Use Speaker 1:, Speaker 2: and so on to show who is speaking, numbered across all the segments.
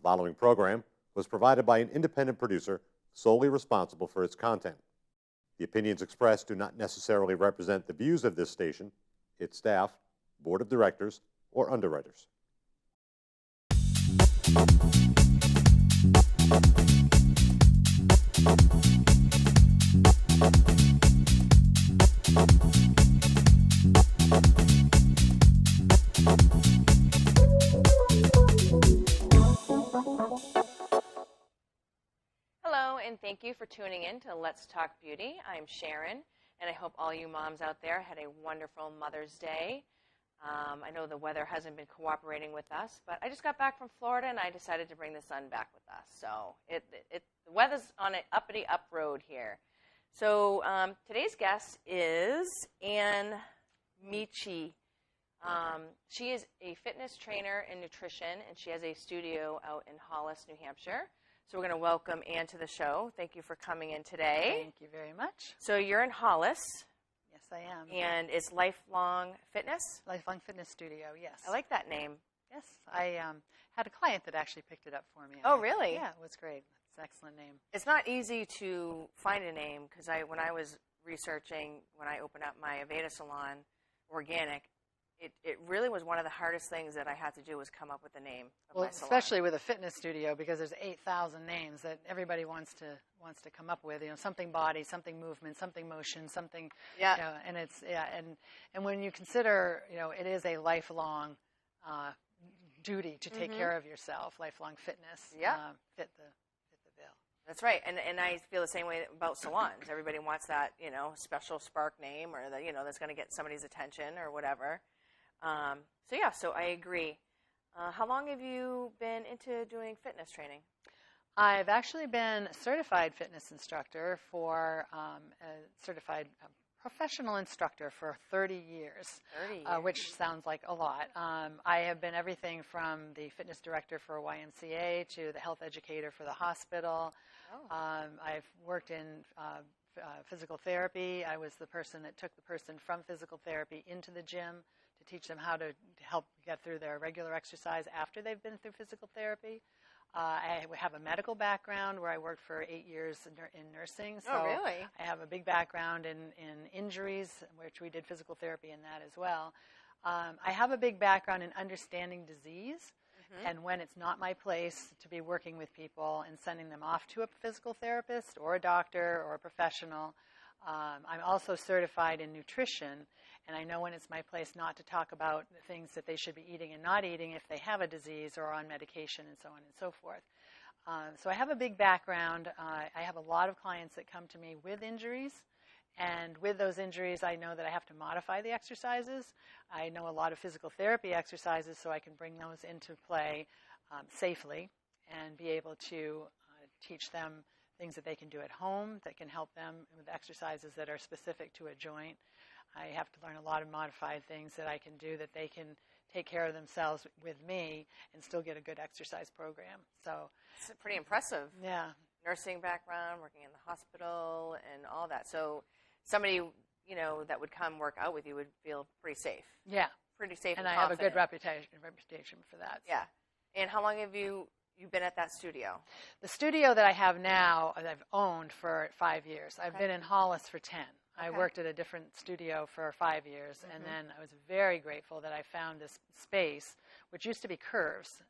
Speaker 1: following program was provided by an independent producer solely responsible for its content. The opinions expressed do not necessarily represent the views of this station, its staff, board of directors, or underwriters.
Speaker 2: Hello, and thank you for tuning in to Let's Talk Beauty. I'm Sharon, and I hope all you moms out there had a wonderful Mother's Day. I know the weather hasn't been cooperating with us, but I just got back from Florida, and I decided to bring the sun back with us. So the weather's on an uppity up road here. So today's guest is Anne Micci. She is a fitness trainer and nutrition, and she has a studio out in Hollis, New Hampshire. So we're going to welcome Anne to the show. Thank you for coming in today.
Speaker 3: Thank you very much.
Speaker 2: So you're in Hollis.
Speaker 3: Yes, I am.
Speaker 2: And it's Lifelong Fitness?
Speaker 3: Lifelong Fitness Studio, yes.
Speaker 2: I like that name.
Speaker 3: Yes, I had a client that actually picked it up for me.
Speaker 2: Oh, really?
Speaker 3: Yeah, it was great. It's an excellent name.
Speaker 2: It's not easy to find a name because when I was researching, when I opened up my Aveda Salon, organic, it really was one of the hardest things that I had to do was come up with the name of my salon.
Speaker 3: Especially with a fitness studio because there's 8,000 names that everybody wants to come up with. You know, something body, something movement, something motion, something.
Speaker 2: Yeah.
Speaker 3: You know, and it's and when you consider, you know, it is a lifelong duty to take care of yourself. Lifelong fitness.
Speaker 2: Yeah.
Speaker 3: Fit the bill.
Speaker 2: That's right, and I feel the same way about salons. Everybody wants that, you know, special spark name or that's going to get somebody's attention or whatever. So I agree. How long have you been into doing fitness training?
Speaker 3: I've actually been a certified fitness instructor for a certified professional instructor for 30 years. 30 years. Which sounds like a lot. I have been everything from the fitness director for YMCA to the health educator for the hospital. Oh. I've worked in physical therapy. I was the person that took the person from physical therapy into the gym to teach them how to help get through their regular exercise after they've been through physical therapy. I have a medical background where I worked for 8 years in nursing. So
Speaker 2: oh, really?
Speaker 3: I have a big background in injuries, which we did physical therapy in that as well. I have a big background in understanding disease and when it's not my place to be working with people and sending them off to a physical therapist or a doctor or a professional. I'm also certified in nutrition, and I know when it's my place not to talk about the things that they should be eating and not eating if they have a disease or are on medication and so on and so forth. So I have a big background. I have a lot of clients that come to me with injuries, and with those injuries I know that I have to modify the exercises. I know a lot of physical therapy exercises, so I can bring those into play safely and be able to teach them things that they can do at home that can help them with exercises that are specific to a joint. I have to learn a lot of modified things that I can do that they can take care of themselves with me and still get a good exercise program. So
Speaker 2: it's pretty impressive.
Speaker 3: Yeah.
Speaker 2: Nursing background, working in the hospital and all that. So somebody, that would come work out with you would feel pretty safe.
Speaker 3: Yeah.
Speaker 2: Pretty safe and
Speaker 3: I
Speaker 2: confident.
Speaker 3: have a good reputation for that. So.
Speaker 2: Yeah. And how long have you've been at that studio? The
Speaker 3: studio that I have now, I've owned for 5 years. I've been in Hollis for 10. I worked at a different studio for 5 years, and then I was very grateful that I found this space, which used to be Curves.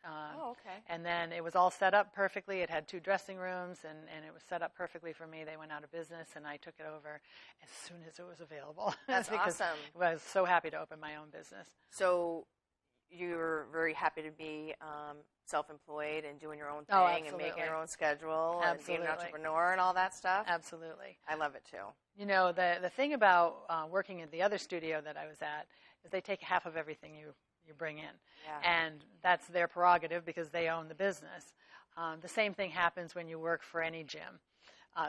Speaker 3: And then it was all set up perfectly. It had 2 dressing rooms, and it was set up perfectly for me. They went out of business, and I took it over as soon as it was available.
Speaker 2: That's awesome.
Speaker 3: I was so happy to open my own business.
Speaker 2: So you're very happy to be self-employed and doing your own thing and making your own schedule and being an entrepreneur and all that stuff?
Speaker 3: Absolutely.
Speaker 2: I love it too.
Speaker 3: You know, the thing about working at the other studio that I was at is they take half of everything you bring in.
Speaker 2: Yeah.
Speaker 3: And that's their prerogative because they own the business. The same thing happens when you work for any gym.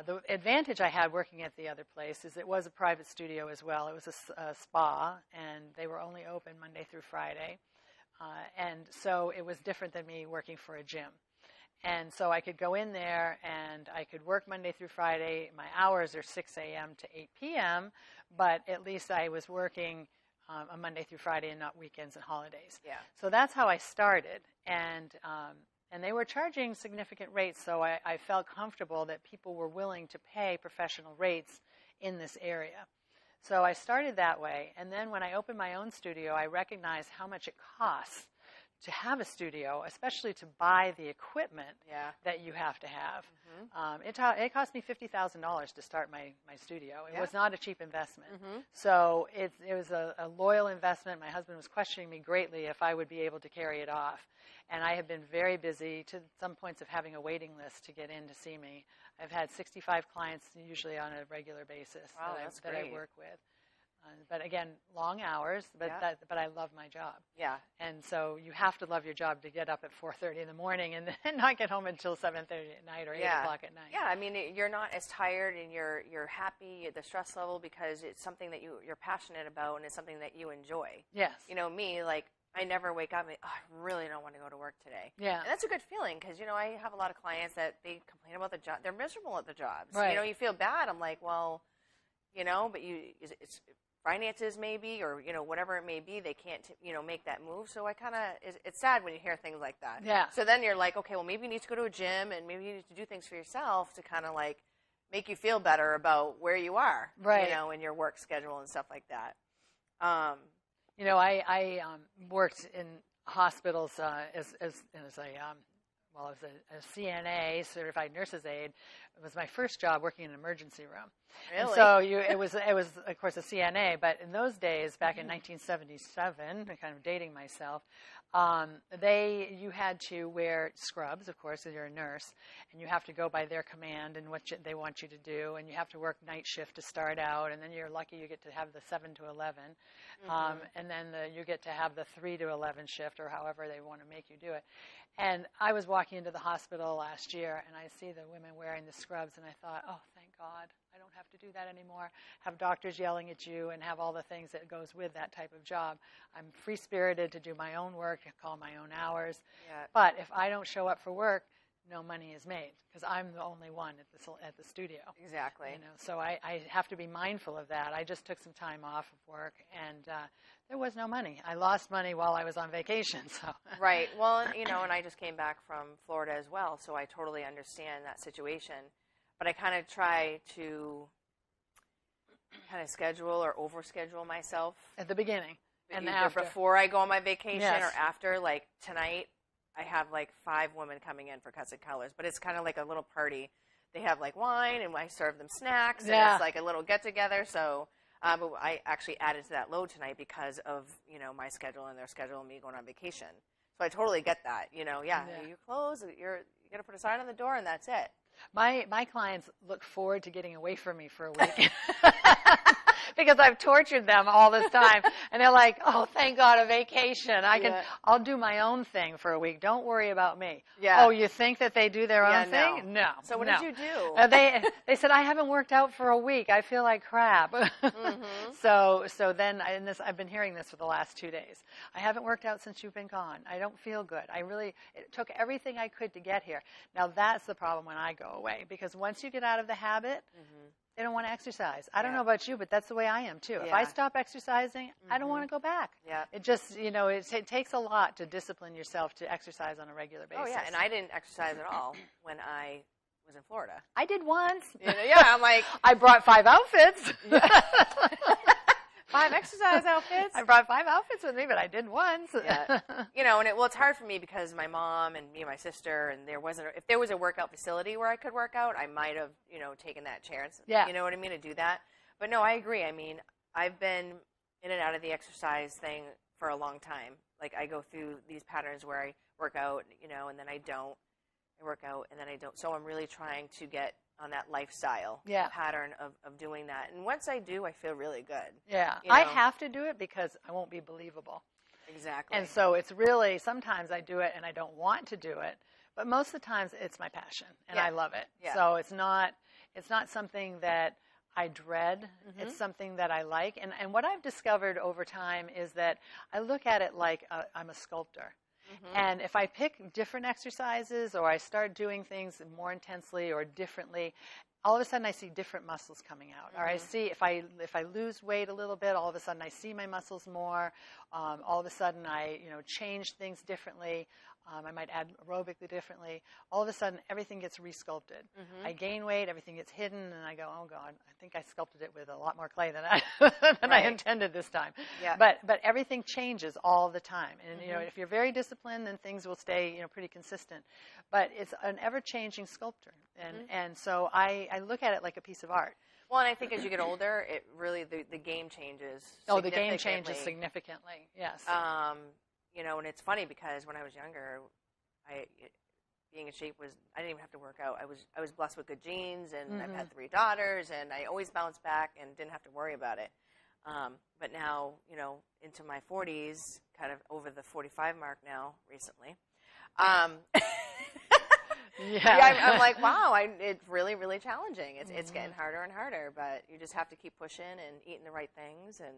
Speaker 3: The advantage I had working at the other place is it was a private studio as well. It was a spa, and they were only open Monday through Friday. And so it was different than me working for a gym. And so I could go in there and I could work Monday through Friday. My hours are 6 a.m. to 8 p.m., but at least I was working a Monday through Friday and not weekends and holidays.
Speaker 2: Yeah.
Speaker 3: So that's how I started. And And they were charging significant rates, so I felt comfortable that people were willing to pay professional rates in this area. So I started that way, and then when I opened my own studio, I recognized how much it costs to have a studio, especially to buy the equipment that you have to have. It cost me $50,000 to start my studio. It was not a cheap investment. So it was a loyal investment. My husband was questioning me greatly if I would be able to carry it off. And I have been very busy to some points of having a waiting list to get in to see me. I've had 65 clients usually on a regular basis that I work with. But again, long hours, but I love my job. Yeah. And so you have to love your job to get up at 4:30 in the morning and then not get home until 7:30 at night or 8 o'clock at night.
Speaker 2: Yeah, I mean, you're not as tired and you're happy, the stress level, because it's something that you're passionate about and it's something that you enjoy.
Speaker 3: Yes.
Speaker 2: You know, me, like, I never wake up and, I really don't want to go to work today.
Speaker 3: Yeah.
Speaker 2: And that's a good feeling because, you know, I have a lot of clients that they complain about the job. They're miserable at the jobs.
Speaker 3: Right.
Speaker 2: You know, you feel bad. I'm like, well, you know, but it's finances maybe, or, you know, whatever it may be, they can't, you know, make that move. So I kind of, it's sad when you hear things like that.
Speaker 3: Yeah.
Speaker 2: So then you're like, okay, well, maybe you need to go to a gym and maybe you need to do things for yourself to kind of like make you feel better about where you are,
Speaker 3: right,
Speaker 2: you know, in your work schedule and stuff like that.
Speaker 3: You know, I worked in hospitals as a CNA, certified nurse's aide. It was my first job working in an emergency room.
Speaker 2: Really?
Speaker 3: And so it was of course a CNA, but in those days, back in 1977, I'm kind of dating myself, you had to wear scrubs, of course, if you're a nurse, and you have to go by their command and what they want you to do, and you have to work night shift to start out, and then you're lucky you get to have the 7 to 11, and then you get to have the 3 to 11 shift, or however they want to make you do it. And I was walking into the hospital last year, and I see the women wearing the scrubs, and I thought, oh, thank God, I don't have to do that anymore. Have doctors yelling at you and have all the things that goes with that type of job. I'm free-spirited to do my own work, call my own hours. Yeah. But if I don't show up for work, no money is made because I'm the only one at the studio.
Speaker 2: Exactly.
Speaker 3: You know, so I have to be mindful of that. I just took some time off of work, and there was no money. I lost money while I was on vacation. So
Speaker 2: right. Well, you know, and I just came back from Florida as well, so I totally understand that situation. But I kind of try to kind of schedule or overschedule myself
Speaker 3: at the beginning and
Speaker 2: either
Speaker 3: after.
Speaker 2: Before I go on my vacation,
Speaker 3: yes,
Speaker 2: or after. Like tonight, I have like 5 women coming in for Cuts and Colors, but it's kind of like a little party. They have like wine, and I serve them snacks, and it's like a little get together. So, but I actually added to that load tonight because of, you know, my schedule and their schedule and me going on vacation. So I totally get that. You know, you close, you're gonna put a sign on the door, and that's it.
Speaker 3: My clients look forward to getting away from me for a week. Because I've tortured them all this time, and they're like, "Oh, thank God, a vacation! I'll do my own thing for a week. Don't worry about me." Yeah. Oh, you think that they do their own thing? No.
Speaker 2: So what did you do?
Speaker 3: They said I haven't worked out for a week. I feel like crap. So then I've been hearing this for the last 2 days. I haven't worked out since you've been gone. I don't feel good. It took everything I could to get here. Now that's the problem when I go away, because once you get out of the habit. They don't want to exercise. I don't know about you, but that's the way I am too. If I stop exercising, I don't want to go back. Yeah. It just, you know, it takes a lot to discipline yourself to exercise on a regular basis.
Speaker 2: Oh yeah, and I didn't exercise at all when I was in Florida.
Speaker 3: I did once.
Speaker 2: Yeah, I'm like,
Speaker 3: I brought 5 outfits.
Speaker 2: 5 exercise outfits.
Speaker 3: I brought 5 outfits with me, but I did once.
Speaker 2: Yeah. You know, and it's hard for me because my mom and me and my sister, and if there was a workout facility where I could work out, I might have, you know, taken that chance. Yeah. You know what I mean, to do that. But no, I agree. I mean, I've been in and out of the exercise thing for a long time. Like, I go through these patterns where I work out, you know, and then I don't. I work out and then I don't. So I'm really trying to get on that lifestyle pattern of doing that. And once I do, I feel really good.
Speaker 3: Yeah.
Speaker 2: You know?
Speaker 3: I have to do it because I won't be believable.
Speaker 2: Exactly.
Speaker 3: And so it's really, sometimes I do it and I don't want to do it, but most of the times it's my passion and I love it. Yeah. So it's not something that I dread. It's something that I like. And what I've discovered over time is that I look at it like I'm a sculptor. And if I pick different exercises or I start doing things more intensely or differently, all of a sudden I see different muscles coming out. Or I see if I lose weight a little bit, all of a sudden I see my muscles more. All of a sudden I change things differently. I might add aerobically differently. All of a sudden, everything gets resculpted. I gain weight, everything gets hidden, and I go, oh, God, I think I sculpted it with a lot more clay than I intended this time.
Speaker 2: Yeah.
Speaker 3: But everything changes all the time. And, if you're very disciplined, then things will stay, pretty consistent. But it's an ever-changing sculpture. And so I look at it like a piece of art.
Speaker 2: Well, and I think as you get older, it really, the game changes.
Speaker 3: Oh, the game changes significantly, yes.
Speaker 2: And it's funny because when I was younger, being in shape I didn't even have to work out. I was blessed with good genes, and I've had 3 daughters, and I always bounced back and didn't have to worry about it. But now, into my 40s, kind of over the 45 mark now recently. I'm like, wow, it's really, really challenging. It's getting harder and harder, but you just have to keep pushing and eating the right things. And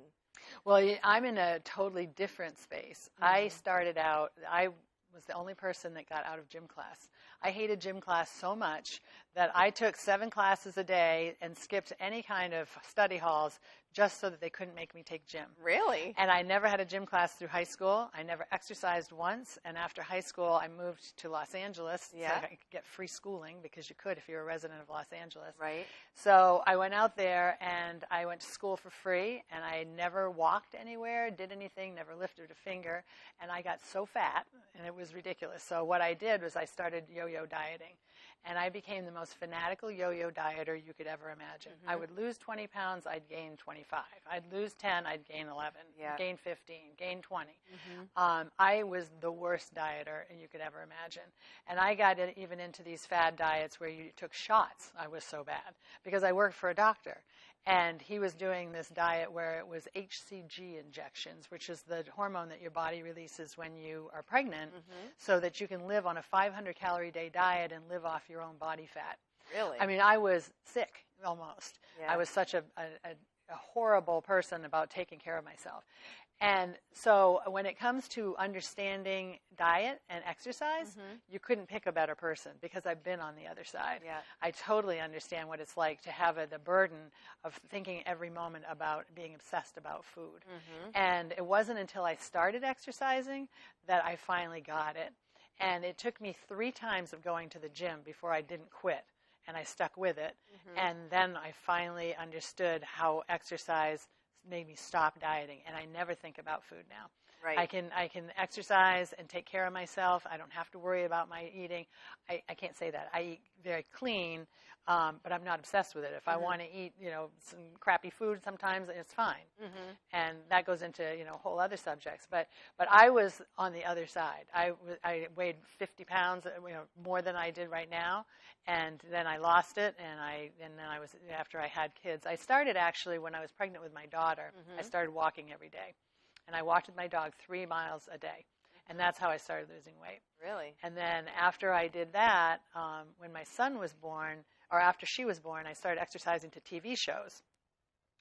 Speaker 3: well, I'm in a totally different space. I started out, I was the only person that got out of gym class. I hated gym class so much that I took 7 classes a day and skipped any kind of study halls just so that they couldn't make me take gym.
Speaker 2: Really?
Speaker 3: And I never had a gym class through high school. I never exercised once. And after high school, I moved to Los Angeles so I could get free schooling, because you could if you're a resident of Los Angeles.
Speaker 2: Right.
Speaker 3: So I went out there and I went to school for free, and I never walked anywhere, did anything, never lifted a finger. And I got so fat, and it was ridiculous. So what I did was I started yo-yo dieting. And I became the most fanatical yo-yo dieter you could ever imagine. I would lose 20 pounds, I'd gain 25. I'd lose 10, I'd gain 11, gain 15, gain 20. I was the worst dieter you could ever imagine. And I got even into these fad diets where you took shots. I was so bad because I worked for a doctor. And he was doing this diet where it was HCG injections, which is the hormone that your body releases when you are pregnant, so that you can live on a 500-calorie day diet and live off your own body fat.
Speaker 2: Really?
Speaker 3: I mean, I was sick almost.
Speaker 2: Yeah.
Speaker 3: I was such a horrible person about taking care of myself. And so when it comes to understanding diet and exercise, you couldn't pick a better person, because I've been on the other side.
Speaker 2: Yeah.
Speaker 3: I totally understand what it's like to have the burden of thinking every moment about being obsessed about food. And it wasn't until I started exercising that I finally got it. And it took me 3 times of going to the gym before I didn't quit. And I stuck with it. And then I finally understood how exercise made me stop dieting, and I never think about food now.
Speaker 2: Right.
Speaker 3: I can exercise and take care of myself. I don't have to worry about my eating. I can't say that. I eat very clean, but I'm not obsessed with it. If I want to eat, some crappy food sometimes, it's fine. And that goes into, whole other subjects. But I was on the other side. I weighed 50 pounds, more than I did right now. And then I lost it, and then I was, after I had kids. I started actually when I was pregnant with my daughter. I started walking every day. And I walked with my dog 3 miles a day. And that's how I started losing weight.
Speaker 2: Really?
Speaker 3: And then after I did that, when my son was born, or after she was born, I started exercising to TV shows.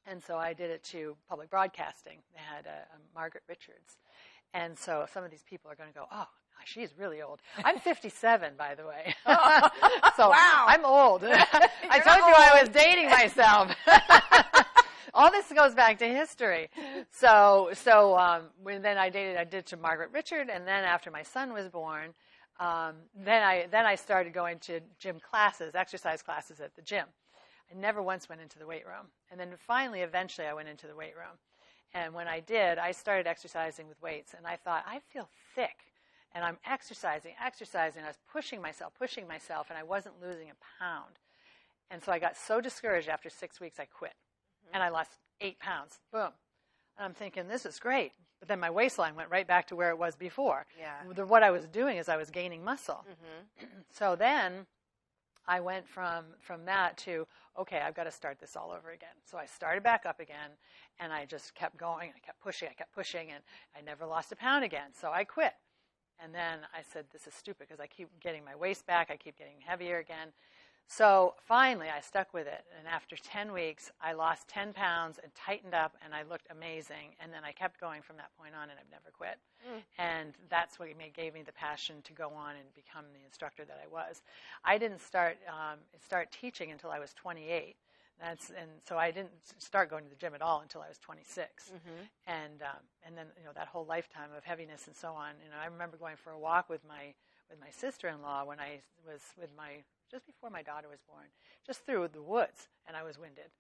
Speaker 3: And so I did it to public broadcasting. They had Margaret Richards. And so some of these people are going to go, oh, she's really old. I'm 57, by the way. So
Speaker 2: wow.
Speaker 3: I'm old. I told you I was dating myself. All this goes back to history. So when then I did to Margaret Richard, and then after my son was born, then I started going to gym classes, exercise classes at the gym. I never once went into the weight room. And then finally, eventually, I went into the weight room. And when I did, I started exercising with weights, and I thought, I feel thick. And I'm exercising. I was pushing myself, and I wasn't losing a pound. And so I got so discouraged after 6 weeks, I quit. And I lost 8 pounds. Boom. And I'm thinking, this is great. But then my waistline went right back to where it was before.
Speaker 2: Yeah.
Speaker 3: What I was doing is I was gaining muscle. So then I went from that to, okay, I've got to start this all over again. So I started back up again, and I just kept going. I kept pushing, and I never lost a pound again. So I quit. And then I said, this is stupid, because I keep getting my waist back. I keep getting heavier again. So finally, I stuck with it. And after 10 weeks, I lost 10 pounds and tightened up, and I looked amazing. And then I kept going from that point on, and I've never quit. And that's what gave me the passion to go on and become the instructor that I was. I didn't start teaching until I was 28. And so I didn't start going to the gym at all until I was 26. And then, that whole lifetime of heaviness and so on. I remember going for a walk with my sister-in-law when I was just before my daughter was born, just through the woods, and I was winded.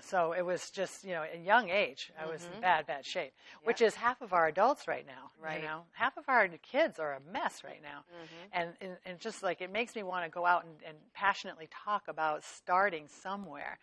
Speaker 3: So it was just, a young age, I was in bad shape, which is half of our adults right now.
Speaker 2: Right.
Speaker 3: Half of our kids are a mess right now. And just like, it makes me want to go out and passionately talk about starting somewhere.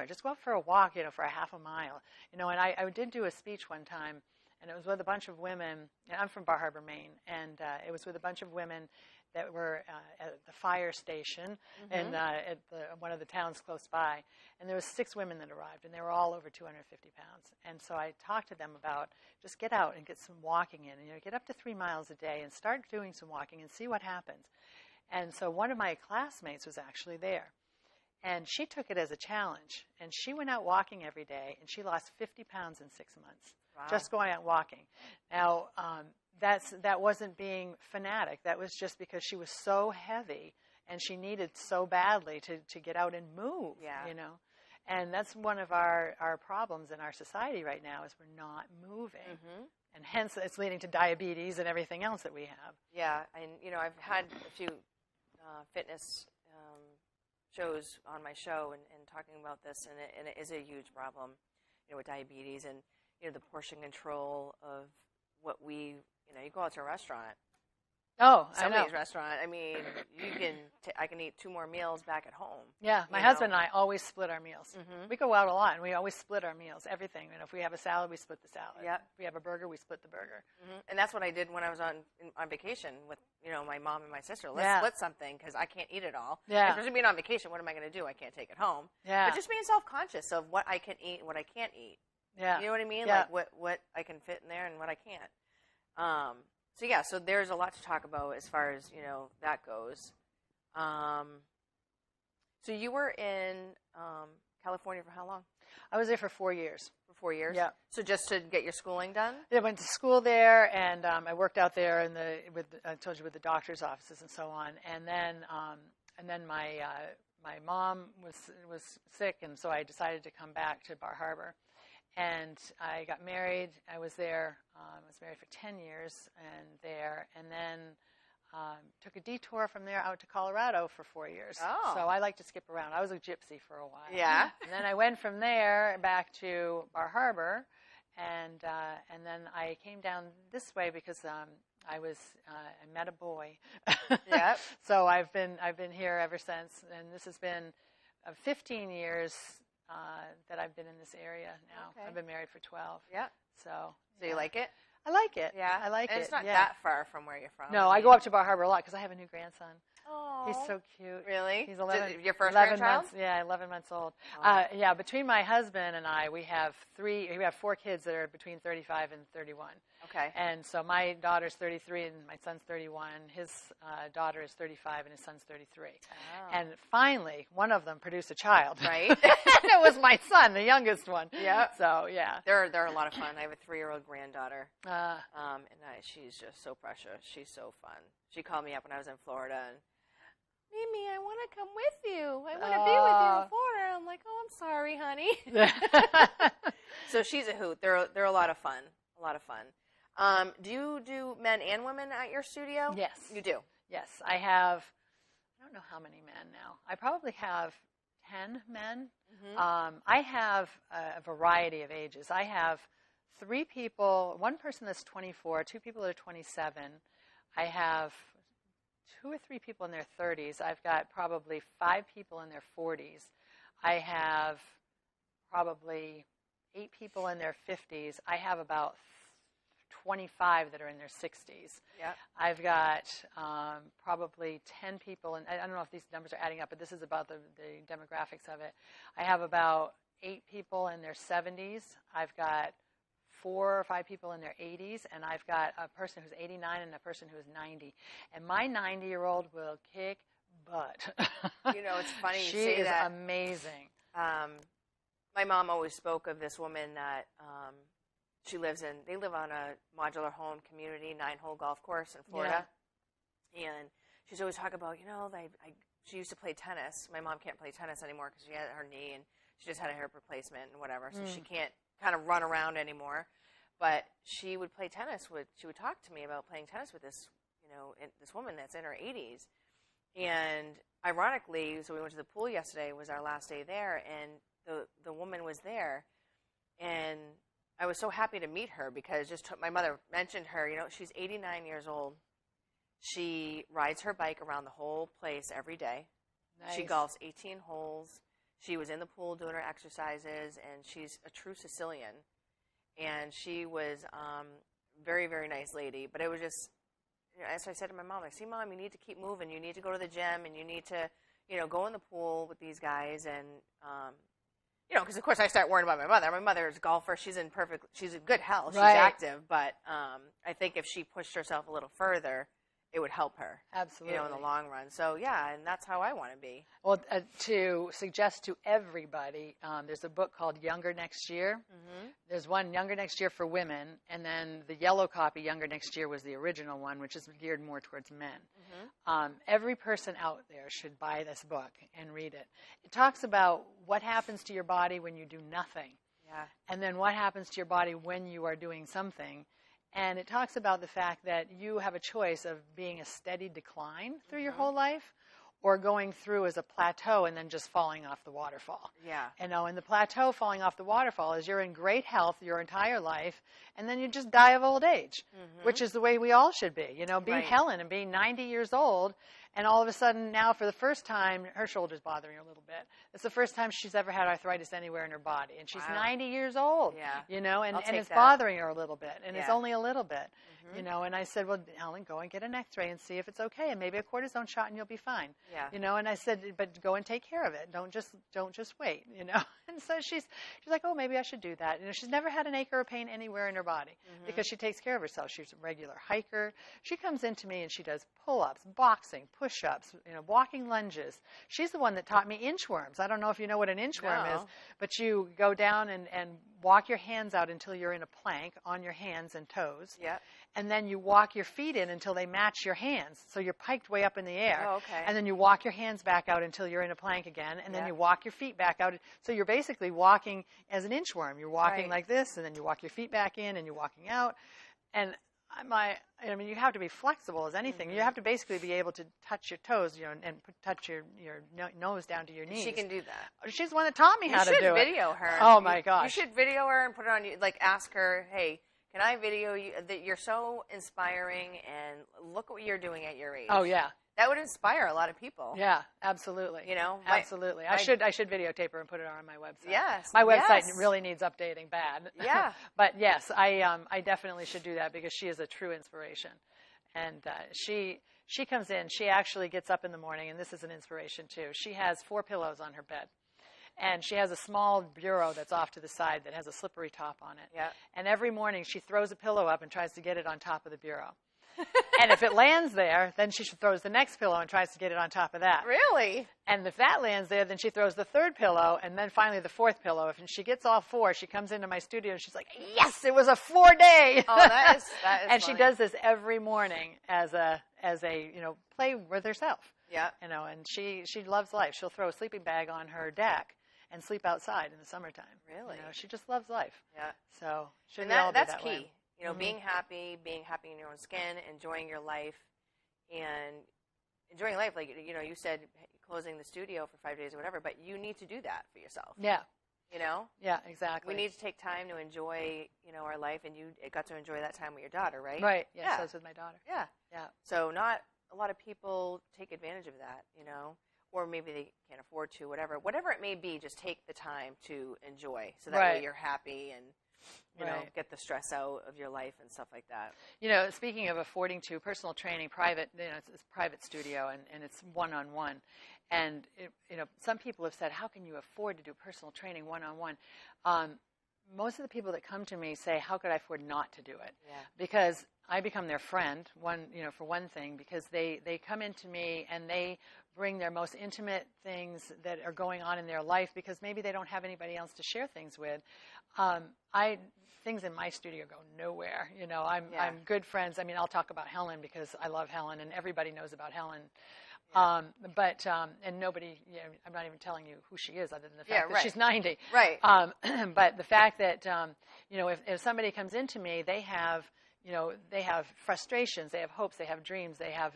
Speaker 3: Just go out for a walk, for a half a mile. And I did do a speech one time, and it was with a bunch of women, and I'm from Bar Harbor, Maine, and it was with a bunch of women that were at the fire station and at one of the towns close by. And there was 6 women that arrived, and they were all over 250 pounds. And so I talked to them about just get out and get some walking in, and get up to 3 miles a day and start doing some walking and see what happens. And so one of my classmates was actually there, and she took it as a challenge, and she went out walking every day, and she lost 50 pounds in 6 months. Wow. Just going out walking. Now, that wasn't being fanatic. That was just because she was so heavy and she needed so badly to get out and move, And that's one of our problems in our society right now is we're not moving. And hence it's leading to diabetes and everything else that we have.
Speaker 2: Yeah, and, I've had a few fitness shows on my show and talking about this, and it is a huge problem, with diabetes and, the portion control of what we, you go out to a restaurant.
Speaker 3: Oh,
Speaker 2: somebody's restaurant. I mean, I can eat 2 more meals back at home.
Speaker 3: Yeah, my husband and I always split our meals. We go out a lot, and we always split our meals. Everything. If we have a salad, we split the salad.
Speaker 2: Yep.
Speaker 3: If we have a burger, we split the burger.
Speaker 2: And that's what I did when I was on vacation with my mom and my sister. Let's split something because I can't eat it all.
Speaker 3: Yeah.
Speaker 2: Especially being on vacation, what am I going to do? I can't take it home.
Speaker 3: Yeah.
Speaker 2: But just being self-conscious of what I can eat and what I can't eat.
Speaker 3: Yeah.
Speaker 2: You know what I mean?
Speaker 3: Yeah.
Speaker 2: Like what I can fit in there and what I can't. So there's a lot to talk about as far as, that goes. So you were in California for how long?
Speaker 3: I was there for 4 years.
Speaker 2: For 4 years?
Speaker 3: Yeah.
Speaker 2: So just to get your schooling done?
Speaker 3: I went to school there, and I worked out there I told you, with the doctor's offices and so on. And then my mom was sick, and so I decided to come back to Bar Harbor. And I got married. I was there. I was married for 10 years and then took a detour from there out to Colorado for 4 years.
Speaker 2: Oh.
Speaker 3: So I like to skip around. I was a gypsy for a while.
Speaker 2: Yeah.
Speaker 3: And then I went from there back to Bar Harbor, and then I came down this way because I met a boy.
Speaker 2: Yep.
Speaker 3: So I've been here ever since, and this has been 15 years. That I've been in this area now.
Speaker 2: Okay.
Speaker 3: I've been married for 12.
Speaker 2: Yeah.
Speaker 3: So
Speaker 2: you like it?
Speaker 3: I like it.
Speaker 2: Yeah.
Speaker 3: I like
Speaker 2: and
Speaker 3: it.
Speaker 2: It's not
Speaker 3: yeah.
Speaker 2: that far from where you're from.
Speaker 3: No, I go up to Bar Harbor a lot because I have a new grandson.
Speaker 2: Oh.
Speaker 3: He's so cute.
Speaker 2: Really?
Speaker 3: He's 11.
Speaker 2: Your first
Speaker 3: 11
Speaker 2: grandchild?
Speaker 3: months. Yeah, 11 months old.
Speaker 2: Oh.
Speaker 3: Yeah, between my husband and I, we have 4 kids that are between 35 and 31.
Speaker 2: Okay.
Speaker 3: And so my daughter's 33 and my son's 31. His daughter is 35 and his son's 33.
Speaker 2: Oh.
Speaker 3: And finally, one of them produced a child.
Speaker 2: Right.
Speaker 3: It was my son, the youngest one.
Speaker 2: Yeah.
Speaker 3: So, yeah.
Speaker 2: They're a lot of fun. I have a 3-year-old granddaughter.
Speaker 3: And
Speaker 2: She's just so precious. She's so fun. She called me up when I was in Florida and, Mimi, I want to come with you. I want to be with you in Florida. I'm like, oh, I'm sorry, honey. So she's a hoot. They're a lot of fun. A lot of fun. Do you do men and women at your studio?
Speaker 3: Yes.
Speaker 2: You do?
Speaker 3: Yes. I don't know how many men now. I probably have 10 men. Mm-hmm. I have a variety of ages. I have 3 people, 1 person that's 24, 2 people that are 27. I have 2 or 3 people in their 30s. I've got probably 5 people in their 40s. I have probably 8 people in their 50s. I have about 25 that are in their 60s.
Speaker 2: Yep.
Speaker 3: I've got probably 10 people, and I don't know if these numbers are adding up, but this is about the demographics of it. I have about 8 people in their 70s. I've got 4 or 5 people in their 80s, and I've got a person who's 89 and a person who is 90. And my 90-year-old will kick butt.
Speaker 2: It's funny you
Speaker 3: she
Speaker 2: say that.
Speaker 3: She is amazing.
Speaker 2: My mom always spoke of this woman that they live on a modular home community, 9-hole golf course in Florida. Yeah. And she's always talking about, she used to play tennis. My mom can't play tennis anymore because she had her knee and she just had a hip replacement and whatever, so she can't kind of run around anymore. But she would play tennis she would talk to me about playing tennis with this, this woman that's in her 80s. And ironically, so we went to the pool yesterday, was our last day there, and the woman was there. And I was so happy to meet her because my mother mentioned her, she's 89 years old. She rides her bike around the whole place every day. Nice. She golfs 18 holes. She was in the pool doing her exercises, and she's a true Sicilian. And she was very, very nice lady. But it was just, as I said to my mom, see, Mom, you need to keep moving. You need to go to the gym, and you need to, go in the pool with these guys. And, because, of course, I start worrying about my mother. My mother is a golfer. She's in good health.
Speaker 3: Right.
Speaker 2: She's active. But I think if she pushed herself a little further, it would help her.
Speaker 3: Absolutely.
Speaker 2: In the long run. So, yeah, and that's how I want to be.
Speaker 3: Well, to suggest to everybody, there's a book called Younger Next Year. Mm-hmm. There's one, Younger Next Year for women, and then the yellow copy, Younger Next Year, was the original one, which is geared more towards men. Mm-hmm. Every person out there should buy this book and read it. It talks about what happens to your body when you do nothing.
Speaker 2: Yeah.
Speaker 3: And then what happens to your body when you are doing something. And it talks about the fact that you have a choice of being a steady decline through your whole life or going through as a plateau and then just falling off the waterfall.
Speaker 2: Yeah.
Speaker 3: And the plateau falling off the waterfall is you're in great health your entire life, and then you just die of old age, which is the way we all should be. Be
Speaker 2: Right.
Speaker 3: Helen and being 90 years old, and all of a sudden now for the first time, her shoulder's bothering her a little bit. It's the first time she's ever had arthritis anywhere in her body, and she's 90 years old,
Speaker 2: Yeah.
Speaker 3: And it's bothering her a little bit, and it's
Speaker 2: Yeah.
Speaker 3: only a little bit, and I said, well, Helen, go and get an x-ray and see if it's okay, and maybe a cortisone shot and you'll be fine.
Speaker 2: Yeah.
Speaker 3: And I said, but go and take care of it. Don't just wait, And so she's like, oh, maybe I should do that. She's never had an ache or a pain anywhere in her body because she takes care of herself. She's a regular hiker. She comes into me and she does pull-ups, boxing, push-ups, walking lunges. She's the one that taught me inchworms. I don't know if you know what an inchworm is, but you go down and walk your hands out until you're in a plank on your hands and toes.
Speaker 2: Yeah.
Speaker 3: And then you walk your feet in until they match your hands. So you're piked way up in the air.
Speaker 2: Oh, okay.
Speaker 3: And then you walk your hands back out until you're in a plank again. And then you walk your feet back out. So you're basically walking as an inchworm. You're walking like this, and then you walk your feet back in, and you're walking out. And you have to be flexible as anything. You have to basically be able to touch your toes, and touch your nose down to your knees.
Speaker 2: She can do that.
Speaker 3: She's the one that taught me how to do it.
Speaker 2: You should video her.
Speaker 3: Oh, my gosh.
Speaker 2: You should video her and put it on, ask her, hey, can I video you? That you're so inspiring, and look what you're doing at your age.
Speaker 3: Oh, yeah.
Speaker 2: That would inspire a lot of people.
Speaker 3: Yeah, absolutely. Absolutely. I should videotape her and put it on my website.
Speaker 2: Yes.
Speaker 3: My website really needs updating bad.
Speaker 2: Yeah.
Speaker 3: But yes, I definitely should do that because she is a true inspiration. And she comes in. She actually gets up in the morning, and this is an inspiration too. She has 4 pillows on her bed. And she has a small bureau that's off to the side that has a slippery top on it.
Speaker 2: Yeah.
Speaker 3: And every morning she throws a pillow up and tries to get it on top of the bureau. And if it lands there, then she throws the next pillow and tries to get it on top of that.
Speaker 2: Really?
Speaker 3: And if that lands there, then she throws the 3rd pillow and then finally the 4th pillow. If she gets all 4, she comes into my studio and she's like, yes, it was a 4-day.
Speaker 2: Oh, that is
Speaker 3: And
Speaker 2: funny.
Speaker 3: she does this every morning as a play with herself.
Speaker 2: Yeah.
Speaker 3: And she loves life. She'll throw a sleeping bag on her deck and sleep outside in the summertime.
Speaker 2: Really?
Speaker 3: She just loves life.
Speaker 2: Yeah.
Speaker 3: So should
Speaker 2: And
Speaker 3: we all be
Speaker 2: that's
Speaker 3: that
Speaker 2: key.
Speaker 3: way?
Speaker 2: Being happy in your own skin, enjoying your life, and enjoying life. Like, you said closing the studio for 5 days or whatever, but you need to do that for yourself.
Speaker 3: Yeah.
Speaker 2: Yeah,
Speaker 3: exactly.
Speaker 2: We need to take time to enjoy, our life, and you got to enjoy that time with your daughter, right?
Speaker 3: Right. Yes,
Speaker 2: Yeah.
Speaker 3: I was with my daughter.
Speaker 2: Yeah.
Speaker 3: Yeah.
Speaker 2: So not a lot of people take advantage of that, or maybe they can't afford to, whatever it may be. Just take the time to enjoy, so that way you're happy and get the stress out of your life and stuff like that.
Speaker 3: Speaking of affording to, personal training, private, it's a private studio and it's one-on-one. And, some people have said, how can you afford to do personal training one-on-one? Most of the people that come to me say, how could I afford not to do it?
Speaker 2: Yeah.
Speaker 3: Because I become their friend, for one thing, because they come into me and they bring their most intimate things that are going on in their life because maybe they don't have anybody else to share things with. Things in my studio go nowhere. I'm good friends. I'll talk about Helen because I love Helen and everybody knows about Helen. Yeah. And nobody, I'm not even telling you who she is other than the fact that she's 90.
Speaker 2: Right.
Speaker 3: But the fact that, if somebody comes into me, they have frustrations, they have hopes, they have dreams, they have,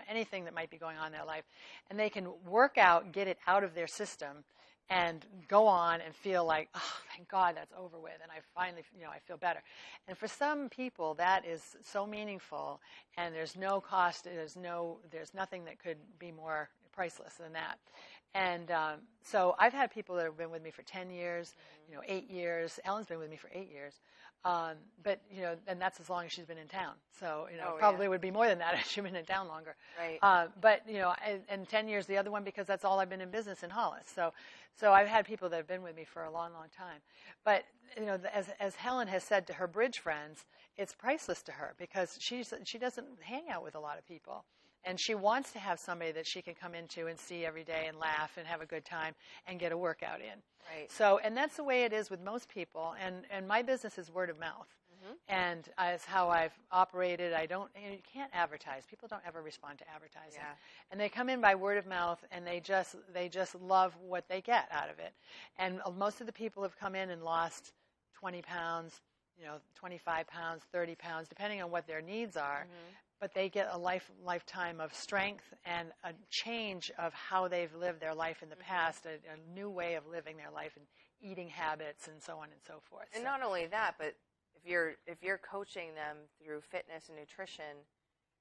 Speaker 3: anything that might be going on in their life, and they can work out, get it out of their system, and go on and feel like, oh, thank God that's over with, and I finally, I feel better. And for some people, that is so meaningful, and there's no cost, there's nothing that could be more priceless than that. And so I've had people that have been with me for 10 years, 8 years. Ellen's been with me for 8 years. But, and that's as long as she's been in town. So, probably would be more than that if she'd been in town longer.
Speaker 2: Right.
Speaker 3: But, and 10 years, the other one, because that's all I've been in business in Hollis. So I've had people that have been with me for a long, long time. But, as Helen has said to her bridge friends, it's priceless to her because she doesn't hang out with a lot of people. And she wants to have somebody that she can come into and see every day and laugh and have a good time and get a workout in.
Speaker 2: Right.
Speaker 3: So, and that's the way it is with most people. And my business is word of mouth. And as how I've operated, you can't advertise. People don't ever respond to advertising.
Speaker 2: Yeah.
Speaker 3: And they come in by word of mouth, and they just love what they get out of it. And most of the people have come in and lost 20 pounds, 25 pounds, 30 pounds, depending on what their needs are. But they get a lifetime of strength and a change of how they've lived their life in the past, a new way of living their life and eating habits and so on and so forth.
Speaker 2: And not only that, but if you're coaching them through fitness and nutrition,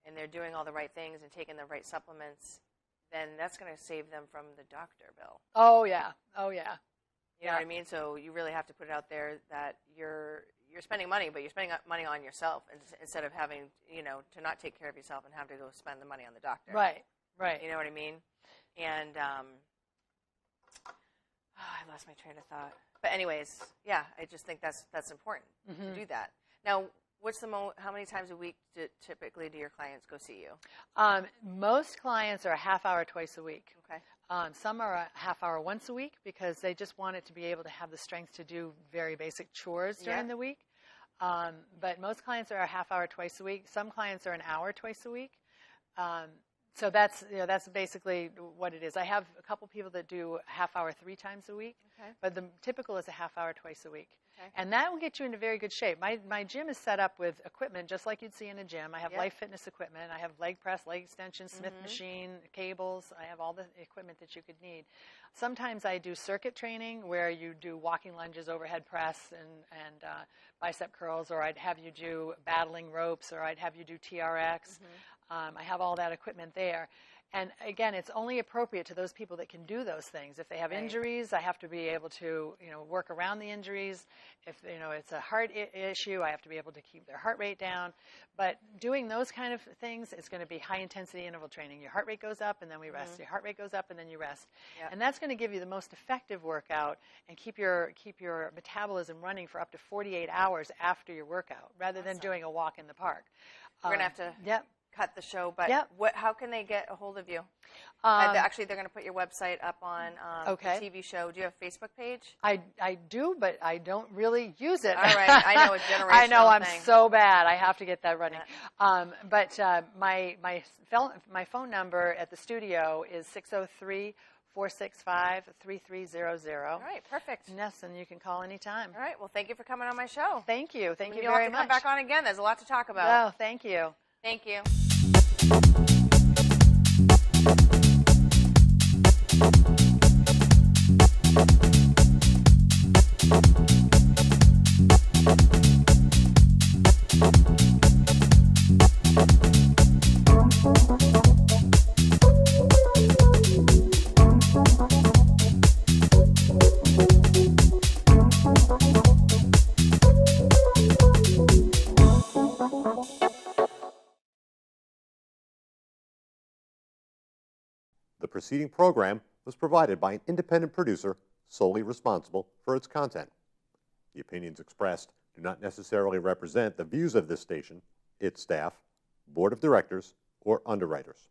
Speaker 2: and they're doing all the right things and taking the right supplements, then that's going to save them from the doctor bill.
Speaker 3: Oh yeah.
Speaker 2: You know what I mean? So you really have to put it out there that you're spending money, but you're spending money on yourself instead of having, to not take care of yourself and have to go spend the money on the doctor.
Speaker 3: Right.
Speaker 2: You know what I mean? And I lost my train of thought. But anyways, yeah, I just think that's important to do that. Now, what's how many times a week typically do your clients go see you?
Speaker 3: Most clients are a half hour twice a week.
Speaker 2: Okay.
Speaker 3: Some are a half hour once a week because they just want it to be able to have the strength to do very basic chores during the week. But most clients are a half hour twice a week. Some clients are an hour twice a week. So that's basically what it is. I have a couple people that do a half hour 3 times a week, but the typical is a half hour twice a week.
Speaker 2: Okay.
Speaker 3: And that will get you into very good shape. My gym is set up with equipment just like you'd see in a gym. I have Life Fitness equipment. I have leg press, leg extension, Smith machine, cables. I have all the equipment that you could need. Sometimes I do circuit training where you do walking lunges, overhead press, and bicep curls, or I'd have you do battling ropes, or I'd have you do TRX. I have all that equipment there. And again, it's only appropriate to those people that can do those things. If they have injuries, I have to be able to, work around the injuries. If, it's a heart issue, I have to be able to keep their heart rate down. But doing those kind of things, it's going to be high-intensity interval training. Your heart rate goes up, and then we rest. Your heart rate goes up, and then you rest. Yep. And that's going to give you the most effective workout and keep your metabolism running for up to 48 hours after your workout, rather than doing a walk in the park.
Speaker 2: We're going to have to... cut the show, but how can they get a hold of you? Actually, they're going to put your website up on the TV show. Do you have a Facebook page?
Speaker 3: I do, but I don't really use it.
Speaker 2: All right. I know it's generational.
Speaker 3: I know I'm so bad. I have to get that running. But my phone number at the studio is 603-465-3300.
Speaker 2: All right, perfect.
Speaker 3: Yes, and you can call anytime.
Speaker 2: All right, well, thank you for coming on my show.
Speaker 3: Thank you. Thank you
Speaker 2: You'll
Speaker 3: very
Speaker 2: have to
Speaker 3: much.
Speaker 2: come back on again. There's a lot to talk about.
Speaker 3: Oh, thank you.
Speaker 2: Thank you.
Speaker 1: The preceding program was provided by an independent producer solely responsible for its content. The opinions expressed do not necessarily represent the views of this station, its staff, board of directors, or underwriters.